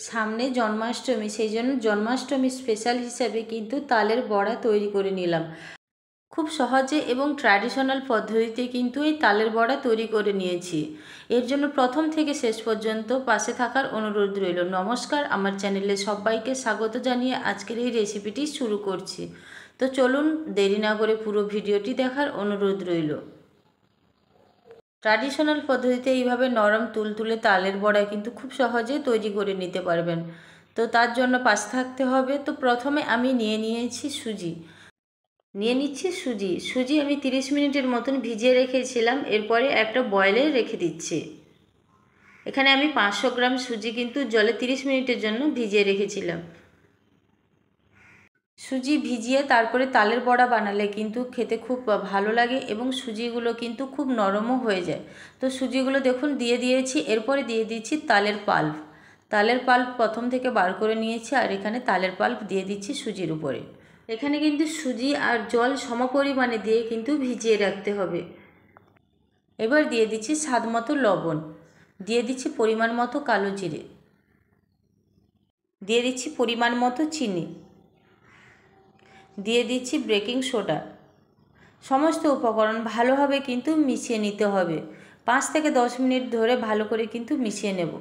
সামনে জন্মাষ্টমী, সেই জন্য জন্মাষ্টমী স্পেশাল হিসাবে কিন্তু তালের বড়া তৈরি করে নিলাম। খুব সহজে এবং ট্র্যাডিশনাল পদ্ধতিতে কিন্তু এই তালের বড়া তৈরি করে নিয়েছি। এর জন্য প্রথম থেকে শেষ পর্যন্ত পাশে থাকার অনুরোধ রইল। নমস্কার, আমার চ্যানেলে সবাইকে স্বাগত জানিয়ে আজকের এই রেসিপিটি শুরু করছি। তো চলুন দেরি না করে পুরো ভিডিওটি দেখার অনুরোধ রইল। ট্র্যাডিশনাল পদ্ধতিতে এইভাবে নরম তুলতুলে তালের বড়া কিন্তু খুব সহজে তৈরি করে নিতে পারবেন। তো তার জন্য পাশে থাকতে হবে। তো প্রথমে আমি নিয়ে নিচ্ছি সুজি আমি 30 মিনিটের মতন ভিজিয়ে রেখেছিলাম। এরপরে একটা বয়েলে রেখে দিচ্ছি। এখানে আমি 500 গ্রাম সুজি কিন্তু জলে 30 মিনিটের জন্য ভিজিয়ে রেখেছিলাম। সুজি ভিজিয়ে তারপরে তালের বড়া বানালে কিন্তু খেতে খুব ভালো লাগে এবং সুজিগুলো কিন্তু খুব নরমও হয়ে যায়। তো সুজিগুলো দেখুন দিয়ে দিয়েছি। এরপরে দিয়ে দিচ্ছি তালের পাল্প প্রথম থেকে বার করে নিয়েছি, আর এখানে তালের পাল্প দিয়ে দিচ্ছি সুজির উপরে। এখানে কিন্তু সুজি আর জল সমপরিমাণে দিয়ে কিন্তু ভিজিয়ে রাখতে হবে। এবার দিয়ে দিচ্ছি স্বাদ মতো লবণ, দিয়ে দিচ্ছি পরিমাণ মতো কালো জিরে, দিয়ে দিচ্ছি পরিমাণ মতো চিনি, দিয়ে দিচ্ছি বেকিং সোডা। সমস্ত উপকরণ ভালোভাবে কিন্তু মিশিয়ে নিতে হবে। 5 থেকে 10 মিনিট ধরে ভালো করে কিন্তু মিশিয়ে নেব।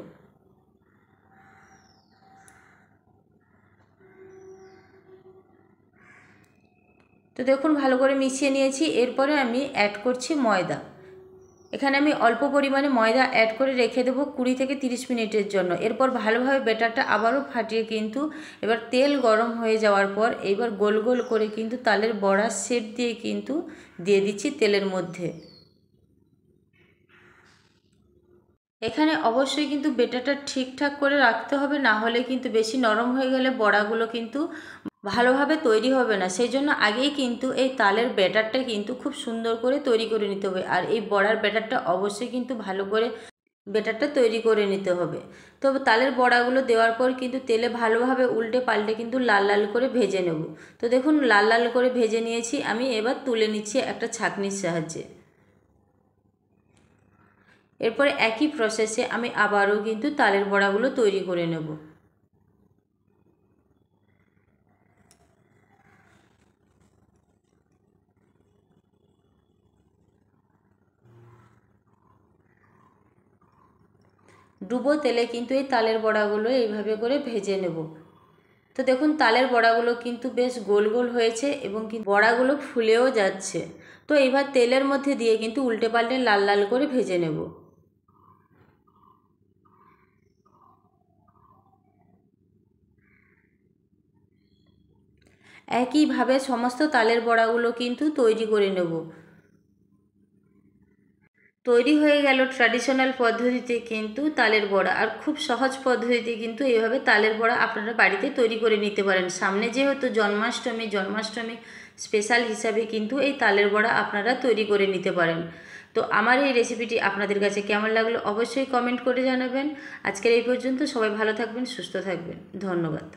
তো দেখুন ভালো করে মিশিয়ে নিয়েছি। এরপরে আমি অ্যাড করছি ময়দা। এখানে আমি অল্প পরিমাণে ময়দা অ্যাড করে রেখে দেবো 20 থেকে 30 মিনিটের জন্য। এরপর ভালোভাবে ব্যাটারটা আবারও ফাটিয়ে কিন্তু এবার তেল গরম হয়ে যাওয়ার পর এইবার গোল গোল করে কিন্তু তালের বড়ার শেপ দিয়ে কিন্তু দিয়ে দিচ্ছি তেলের মধ্যে। এখানে অবশ্যই কিন্তু ব্যাটারটা ঠিকঠাক করে রাখতে হবে, না হলে কিন্তু বেশি নরম হয়ে গেলে বড়াগুলো কিন্তু ভালোভাবে তৈরি হবে না। সেই জন্য আগেই কিন্তু এই তালের ব্যাটারটা কিন্তু খুব সুন্দর করে তৈরি করে নিতে হবে। আর এই বড়ার ব্যাটারটা অবশ্যই কিন্তু ভালো করে ব্যাটারটা তৈরি করে নিতে হবে। তো তালের বড়াগুলো দেওয়ার পর কিন্তু তেলে ভালোভাবে উল্টে পাল্টে কিন্তু লাল লাল করে ভেজে নেব। তো দেখুন লাল লাল করে ভেজে নিয়েছি আমি। এবার তুলে নিচ্ছি একটা ছাঁকনির সাহায্যে। এরপরে একই প্রসেসে আমি আবারও কিন্তু তালের বড়াগুলো তৈরি করে নেব। ডুবো তেলে কিন্তু এই তালের বড়াগুলো এইভাবে করে ভেজে নেব। তো দেখুন তালের বড়াগুলো কিন্তু বেশ গোল গোল হয়েছে এবং বড়াগুলো ফুলেও যাচ্ছে। তো এবার তেলের মধ্যে দিয়ে কিন্তু উল্টে পাল্টে লাল লাল করে ভেজে নেব। একইভাবে সমস্ত তালের বড়াগুলো কিন্তু তৈরি করে নেব। তৈরি হয়ে গেল ট্র্যাডিশনাল পদ্ধতিতে কিন্তু তালের বড়া। আর খুব সহজ পদ্ধতিতে কিন্তু এইভাবে তালের বড়া আপনারা বাড়িতে তৈরি করে নিতে পারেন। সামনে যেহেতু জন্মাষ্টমী স্পেশাল হিসাবে কিন্তু এই তালের বড়া আপনারা তৈরি করে নিতে পারেন। তো আমার এই রেসিপিটি আপনাদের কাছে কেমন লাগলো অবশ্যই কমেন্ট করে জানাবেন। আজকের এই পর্যন্ত। সবাই ভালো থাকবেন, সুস্থ থাকবেন। ধন্যবাদ।